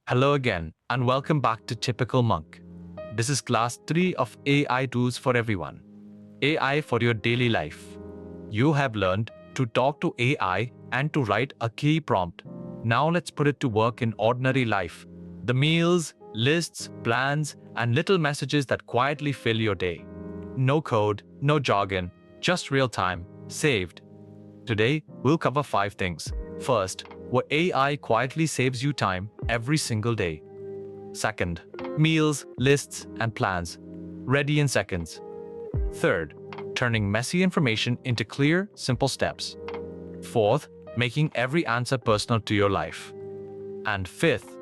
Hello again, and welcome back to Typical Monk. This is class 3 of AI tools for everyone. AI for your daily life. You have learned to talk to AI and to write a key prompt. Now let's put it to work in ordinary life. The meals, lists, plans, and little messages that quietly fill your day. No code, no jargon, just real time, saved. Today, we'll cover 5 things. First, what AI quietly saves you time every single day. Second, meals, lists, and plans, ready in seconds. Third, turning messy information into clear, simple steps. Fourth, making every answer personal to your life. And fifth,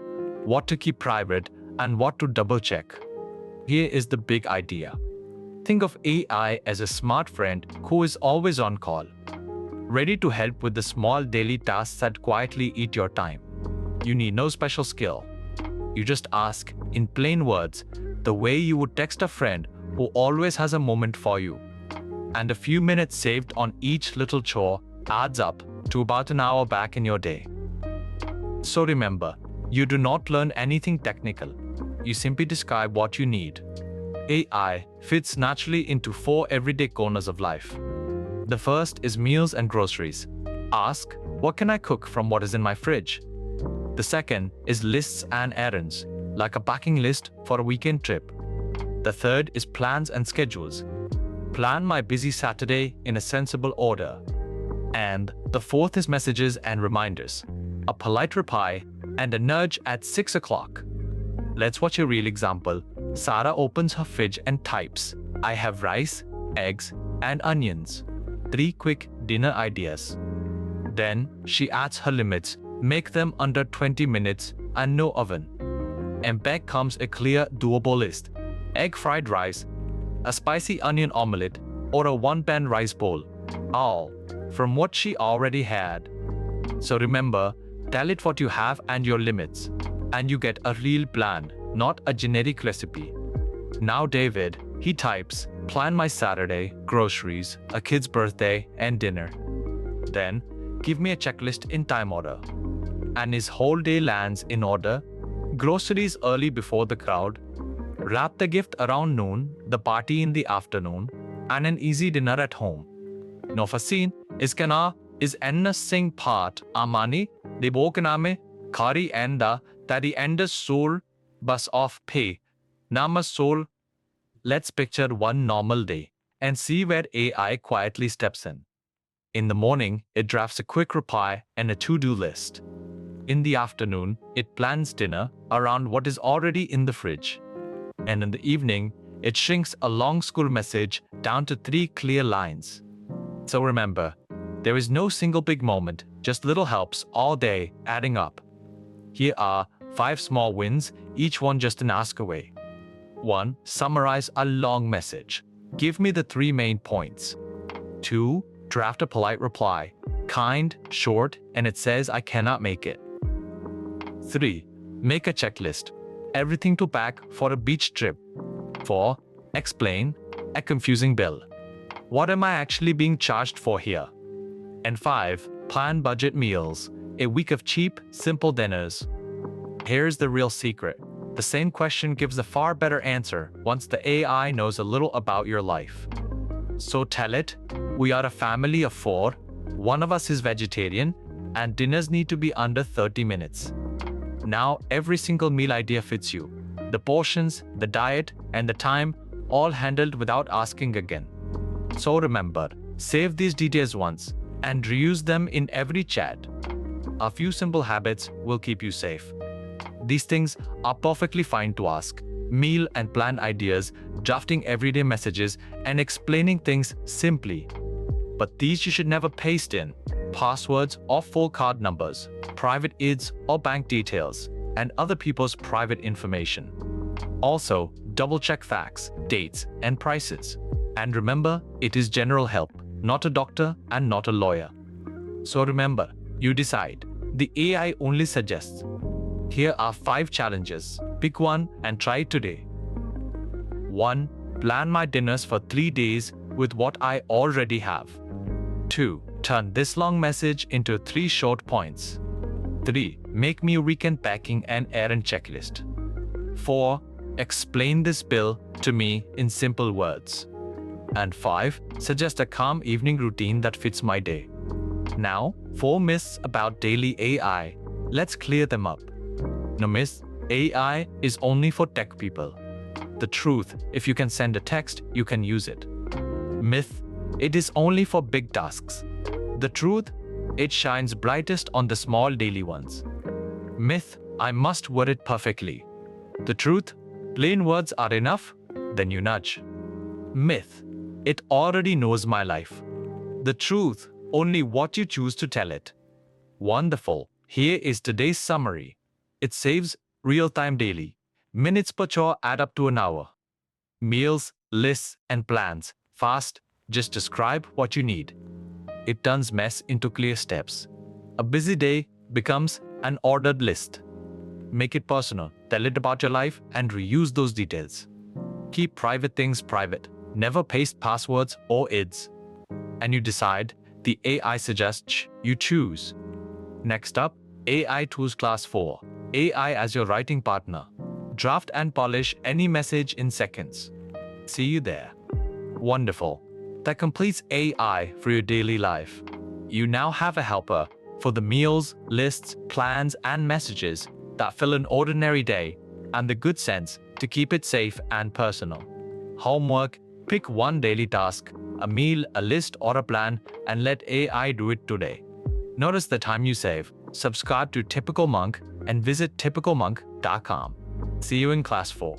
what to keep private and what to double check. Here is the big idea. Think of AI as a smart friend who is always on call, ready to help with the small daily tasks that quietly eat your time. You need no special skill. You just ask, in plain words, the way you would text a friend who always has a moment for you. And a few minutes saved on each little chore adds up to about an hour back in your day. So remember, you do not learn anything technical. You simply describe what you need. AI fits naturally into 4 everyday corners of life. The first is meals and groceries. Ask, what can I cook from what is in my fridge? The second is lists and errands, like a packing list for a weekend trip. The third is plans and schedules. Plan my busy Saturday in a sensible order. And the fourth is messages and reminders, a polite reply and a nudge at 6 o'clock. Let's watch a real example. Sarah opens her fridge and types, I have rice, eggs, and onions. 3 quick dinner ideas. Then she adds her limits, make them under 20 minutes and no oven. And back comes a clear, doable list. Egg fried rice, a spicy onion omelette, or a 1-pan rice bowl. All from what she already had. So remember, tell it what you have and your limits, and you get a real plan, not a generic recipe. Now David, he types, plan my Saturday, groceries, a kid's birthday, and dinner. Then, give me a checklist in time order. And his whole day lands in order. Groceries early before the crowd. Wrap the gift around noon, the party in the afternoon, and an easy dinner at home. Nofasin, iskana is enna sing part, amani, de bokaname, kari enda, tadi enda sol, bus off pay, nama sol. Let's picture one normal day and see where AI quietly steps in. In the morning, it drafts a quick reply and a to-do list. In the afternoon, it plans dinner around what is already in the fridge. And in the evening, it shrinks a long school message down to 3 clear lines. So remember, there is no single big moment, just little helps all day adding up. Here are 5 small wins, each one just an ask away. 1. Summarize a long message. Give me the 3 main points. 2. Draft a polite reply. Kind, short, and it says I cannot make it. 3. Make a checklist. Everything to pack for a beach trip. 4. Explain a confusing bill. What am I actually being charged for here? And 5. Plan budget meals. A week of cheap, simple dinners. Here's the real secret. The same question gives a far better answer once the AI knows a little about your life. So tell it, we are a family of 4, one of us is vegetarian, and dinners need to be under 30 minutes. Now every single meal idea fits you. The portions, the diet, and the time, all handled without asking again. So remember, save these details once and reuse them in every chat. A few simple habits will keep you safe. These things are perfectly fine to ask. Meal and plan ideas, drafting everyday messages, and explaining things simply. But these you should never paste in passwords or full card numbers, private IDs or bank details, and other people's private information. Also, double-check facts, dates, and prices. And remember, it is general help, not a doctor and not a lawyer. So remember, you decide. The AI only suggests. Here are 5 challenges. Pick one and try it today. 1. Plan my dinners for 3 days with what I already have. 2. Turn this long message into 3 short points. 3. Make me weekend packing and errand checklist. 4. Explain this bill to me in simple words. And 5. Suggest a calm evening routine that fits my day. Now, 4 myths about daily AI. Let's clear them up. No myth, AI is only for tech people. The truth, if you can send a text, you can use it. Myth, it is only for big tasks. The truth, it shines brightest on the small daily ones. Myth, I must word it perfectly. The truth, plain words are enough, then you nudge. Myth, it already knows my life. The truth, only what you choose to tell it. Wonderful, here is today's summary. It saves real-time daily. Minutes per chore add up to an hour. Meals, lists, and plans. Fast, just describe what you need. It turns mess into clear steps. A busy day becomes an ordered list. Make it personal, tell it about your life, and reuse those details. Keep private things private. Never paste passwords or IDs. And you decide, the AI suggests, you choose. Next up, AI Tools Class 4. AI as your writing partner. Draft and polish any message in seconds. See you there. Wonderful. That completes AI for your daily life. You now have a helper for the meals, lists, plans, and messages that fill an ordinary day, and the good sense to keep it safe and personal. Homework, pick one daily task, a meal, a list, or a plan, and let AI do it today. Notice the time you save. Subscribe to Typical Monk and visit typicalmonk.com. See you in class 4.